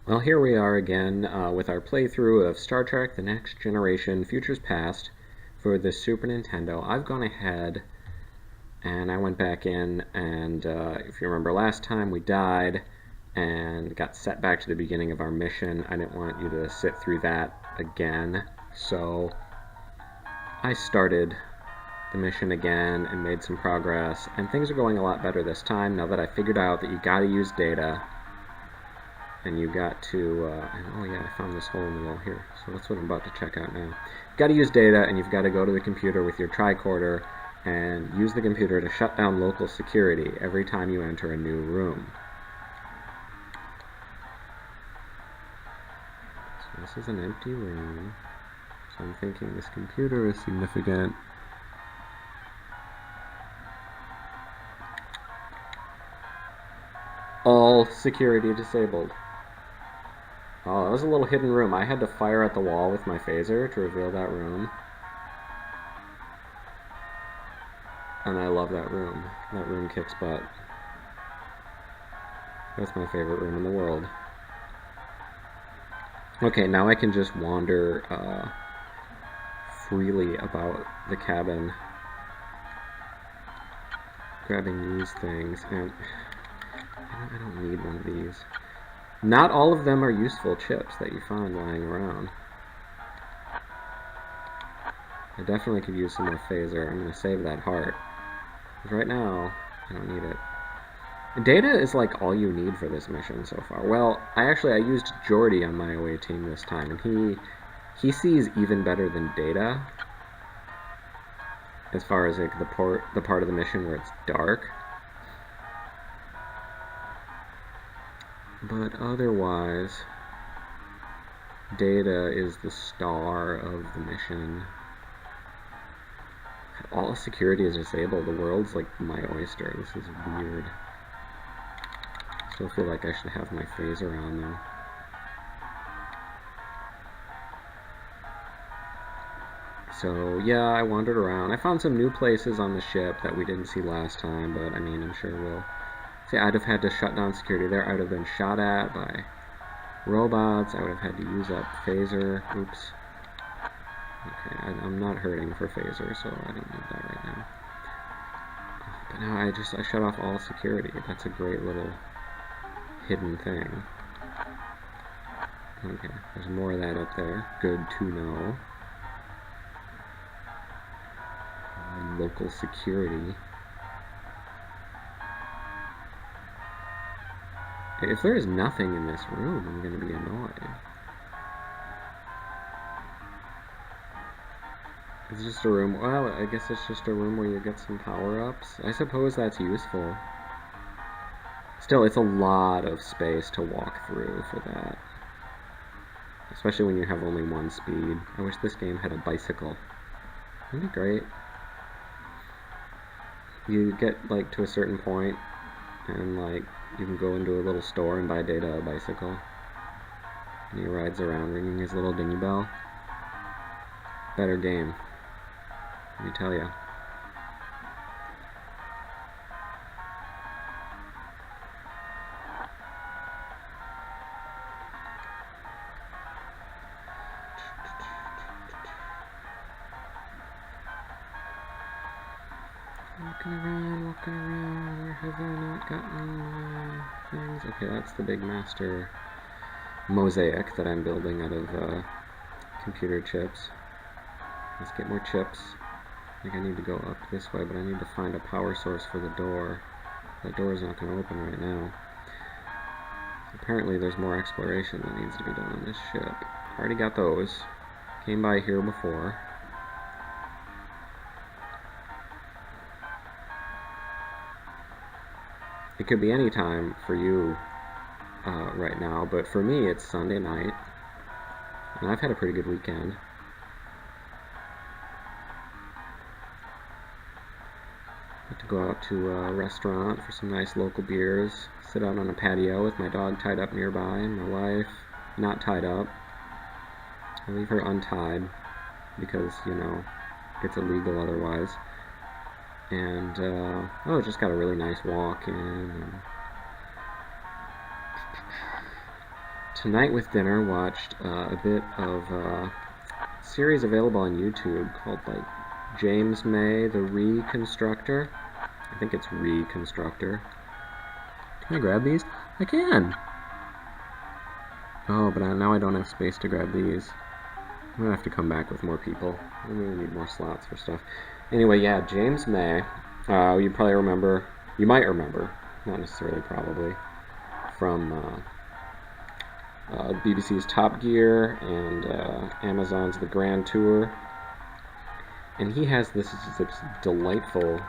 Well, here we are again with our playthrough of Star Trek The Next Generation Futures Past for the Super Nintendo. I've gone ahead and I went back in, and if you remember last time, we died and got set back to the beginning of our mission. I didn't want you to sit through that again, so I started the mission again and made some progress, and things are going a lot better this time now that I figured out that you gotta use data. And you got to, oh yeah, I found this hole in the wall here, so that's what I'm about to check out now. You've got to use data, and you've got to go to the computer with your tricorder and use the computer to shut down local security every time you enter a new room. So this is an empty room, so I'm thinking this computer is significant. All security disabled. Oh, that was a little hidden room. I had to fire at the wall with my phaser to reveal that room. And I love that room. That room kicks butt. That's my favorite room in the world. Okay, now I can just wander freely about the cabin, grabbing these things, and I don't need one of these. Not all of them are useful chips that you find lying around. I definitely could use some more phaser. I'm going to save that heart. Because right now, I don't need it. Data is like all you need for this mission so far. Well, I used Geordi on my away team this time, and he sees even better than Data as far as like the part of the mission where it's dark. But otherwise, Data is the star of the mission. All security is disabled. The world's like my oyster. This is weird. Still feel like I should have my phaser on though. So yeah, I wandered around. I found some new places on the ship that we didn't see last time, but I mean, I'm sure we'll see. I'd have had to shut down security there. I would have been shot at by robots. I would have had to use up phaser. Oops. Okay, I'm not hurting for phaser, so I don't need that right now. But now I shut off all security. That's a great little hidden thing. Okay, there's more of that up there. Good to know. Local security. If there is nothing in this room, I'm going to be annoyed. It's just a room. Well, I guess it's just a room where you get some power-ups. I suppose that's useful. Still, it's a lot of space to walk through for that. Especially when you have only one speed. I wish this game had a bicycle. That'd be great. You get, like, to a certain point, and, like, you can go into a little store and buy Data a bicycle. And he rides around ringing his little dinghy bell. Better game. Let me tell ya. Walking around, where have I not gotten my things? Okay, that's the big master mosaic that I'm building out of computer chips. Let's get more chips. I think I need to go up this way, but I need to find a power source for the door. That door is not going to open right now. Apparently there's more exploration that needs to be done on this ship. Already got those. Came by here before. It could be any time for you right now, but for me it's Sunday night, and I've had a pretty good weekend. Got to go out to a restaurant for some nice local beers, sit out on a patio with my dog tied up nearby, and my wife not tied up. I leave her untied because, you know, it's illegal otherwise. And, just got a really nice walk in. And tonight with dinner, watched a bit of a series available on YouTube called, like, James May, the Reconstructor. I think it's Reconstructor. Can I grab these? I can! Oh, but now I don't have space to grab these. I'm gonna have to come back with more people. I'm gonna need more slots for stuff. Anyway, yeah, James May. You probably remember, you might remember, not necessarily probably, from BBC's Top Gear and Amazon's The Grand Tour. And he has this delightful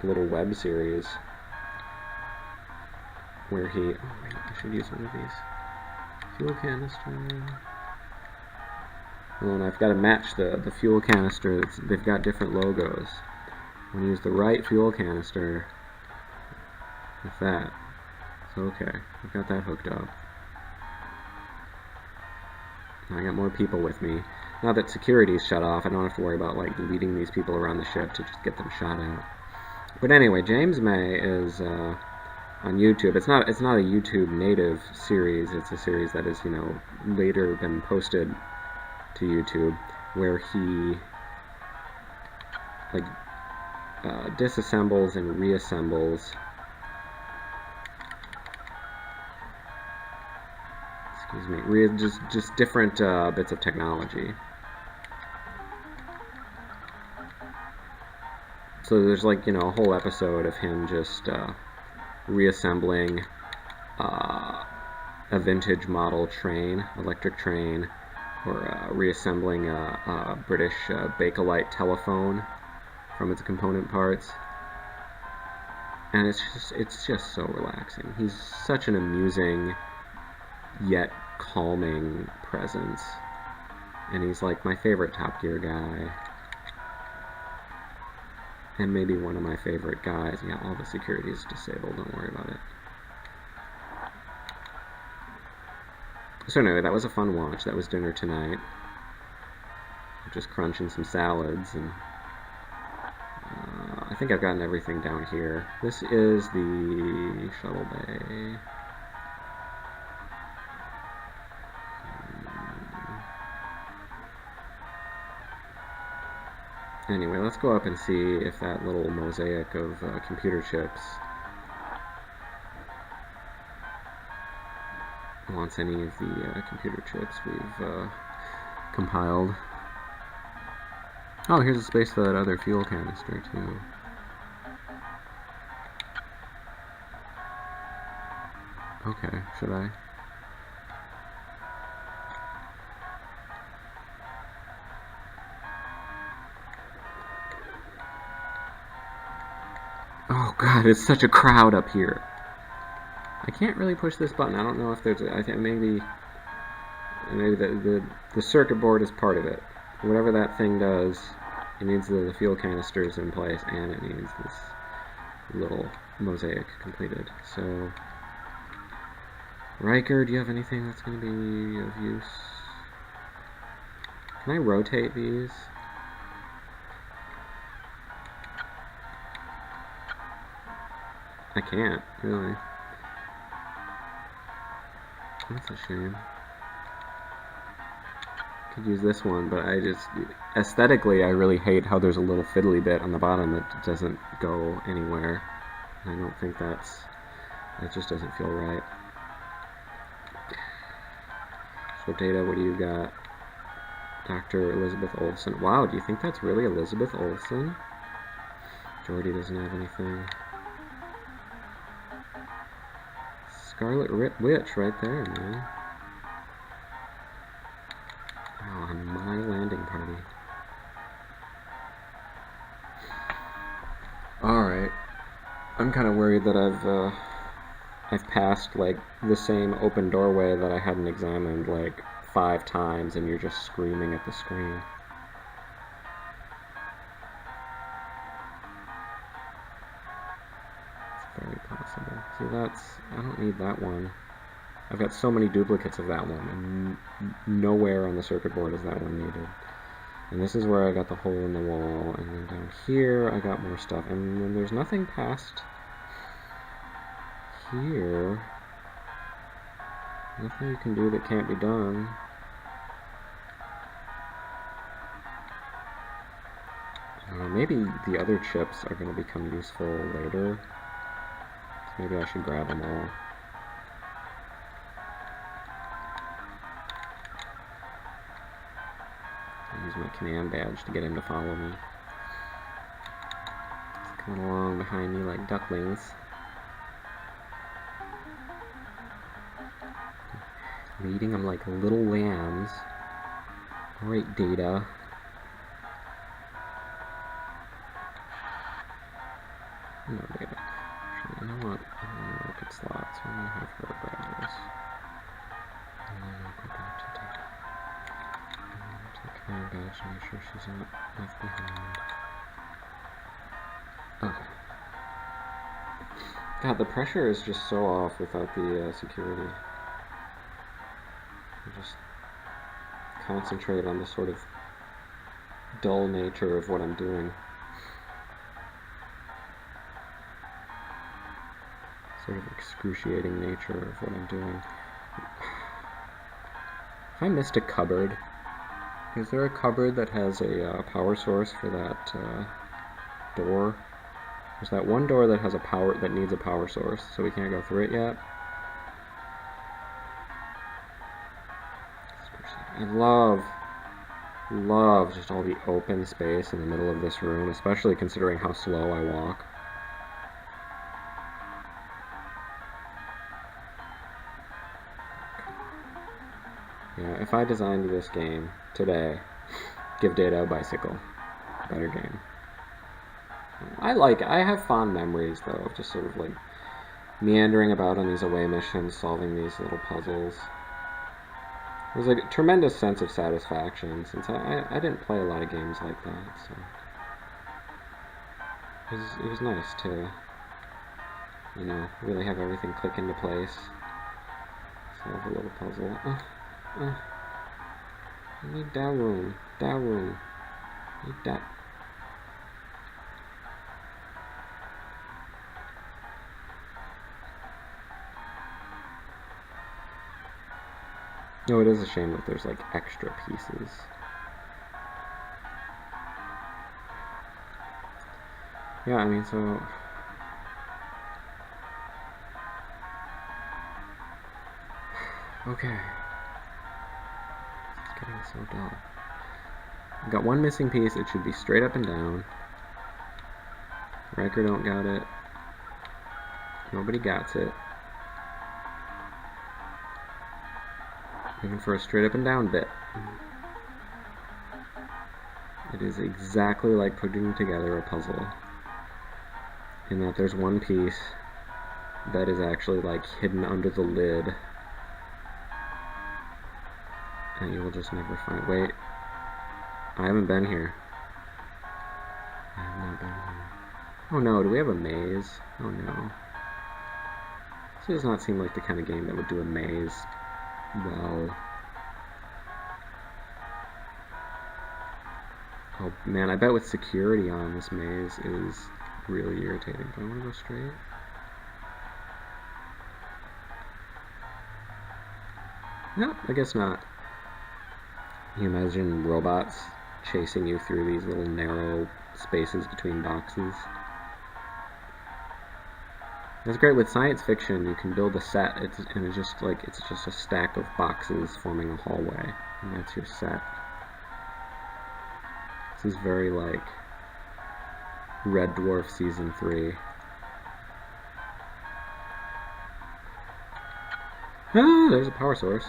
little web series where he... Oh, wait, I should use one of these. Fuel canister. Oh, and I've got to match the fuel canister. They've got different logos. I'm going to use the right fuel canister with that. So, okay, I've got that hooked up. Now I got more people with me. Now that security's shut off, I don't have to worry about, like, leading these people around the ship to just get them shot out. But anyway, James May is on YouTube. It's not a YouTube native series. It's a series that has, you know, later been posted to YouTube, where he, like, disassembles and reassembles just different bits of technology. So there's, like, you know, a whole episode of him just reassembling a vintage model train, electric train, or reassembling a British Bakelite telephone from its component parts. And it's just so relaxing. He's such an amusing yet calming presence. And he's, like, my favorite Top Gear guy. And maybe one of my favorite guys. Yeah, all the security is disabled, don't worry about it. So anyway, that was a fun watch. That was dinner tonight. Just crunching some salads, and I think I've gotten everything down here. This is the shuttle bay. Anyway, let's go up and see if that little mosaic of computer chips wants any of the computer chips we've compiled. Oh, here's a space for that other fuel canister, too. Okay, should I? Oh god, it's such a crowd up here. I can't really push this button. I don't know if there's I think maybe the circuit board is part of it. Whatever that thing does, it needs the fuel canisters in place, and it needs this little mosaic completed. So, Riker, do you have anything that's going to be of use? Can I rotate these? I can't, really. That's a shame. Could use this one, but I just, aesthetically, I really hate how there's a little fiddly bit on the bottom that doesn't go anywhere. I don't think that just doesn't feel right. So Data, what do you got? Dr. Elizabeth Olsen. Wow, do you think that's really Elizabeth Olsen? Geordi doesn't have anything. Scarlet Witch right there, man. Oh, on my landing party. Alright. I'm kind of worried that I've passed, like, the same open doorway that I hadn't examined, like, 5 times, and you're just screaming at the screen. It's very possible. See, I don't need that one. I've got so many duplicates of that one, and nowhere on the circuit board is that one needed. And this is where I got the hole in the wall, and then down here I got more stuff, and then there's nothing past here. Nothing you can do that can't be done. Maybe the other chips are going to become useful later. So maybe I should grab them all. I'll use my command badge to get him to follow me. He's coming along behind me like ducklings. Leading them like little lambs. Alright, Data. No, Data. Actually, you know what? I don't want to look at slots, so I'm going to have her grab this. And then I'll go back to Data. And take command badge to make sure she's not left behind. Okay. God, the pressure is just so off without the security. I just concentrate on the sort of dull nature of what I'm doing. Sort of excruciating nature of what I'm doing. If I missed a cupboard, is there a cupboard that has a power source for that door? There's that one door that has that needs a power source, so we can't go through it yet. I love just all the open space in the middle of this room, especially considering how slow I walk. Yeah, if I designed this game today, give Data a bicycle. Better game. I have fond memories, though, of just sort of like meandering about on these away missions, solving these little puzzles. It was a tremendous sense of satisfaction, since I didn't play a lot of games like that, so it was nice to, you know, really have everything click into place. Solve a little puzzle. I need that room. That room. I need that. No, it is a shame that there's like extra pieces. Yeah, I mean, so okay. It's getting so dull. I've got one missing piece. It should be straight up and down. Riker don't got it. Nobody got it. Looking for a straight up and down bit. It is exactly like putting together a puzzle, in that there's one piece that is actually like hidden under the lid, and you will just never find. Wait, I haven't been here. I have not been here. Oh no, do we have a maze? Oh no. This does not seem like the kind of game that would do a maze well. Oh man, I bet with security on, this maze is really irritating. Do I want to go straight? No, I guess not. Can you imagine robots chasing you through these little narrow spaces between boxes? That's great with science fiction. You can build a set, and it's just a stack of boxes forming a hallway, and that's your set. This is very like Red Dwarf Season 3. Ah, there's a power source.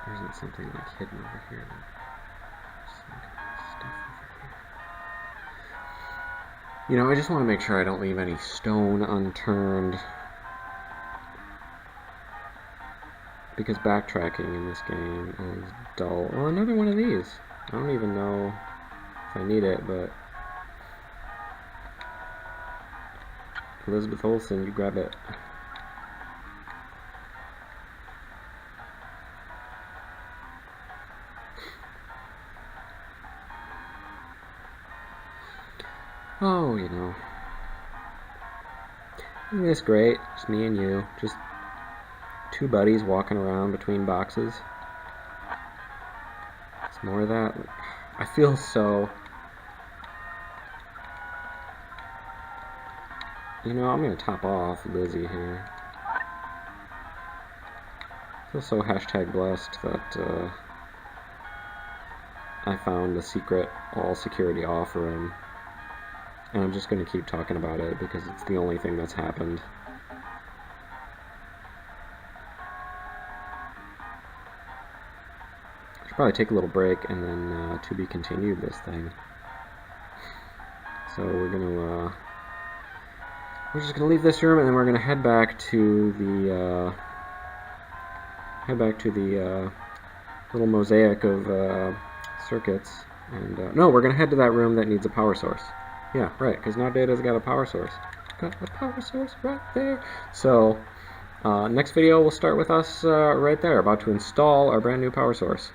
Or is it something like hidden over here? Stuff over here. You know, I just want to make sure I don't leave any stone unturned, because backtracking in this game is dull. Oh, another one of these. I don't even know if I need it, but Elizabeth Olsen, you grab it. Oh, you know. Isn't this great? Just me and you. Just two buddies walking around between boxes. It's more of that. I feel so... You know, I'm going to top off Lizzie here. I feel so #blessed that I found the secret all security off room. And I'm just going to keep talking about it because it's the only thing that's happened. I should probably take a little break and then to be continued this thing. So we're just gonna leave this room and then we're gonna head back to the little mosaic of circuits. And no, we're gonna head to that room that needs a power source. Yeah, right, because now Data's got a power source. Got a power source right there. So, next video will start with us right there, about to install our brand new power source.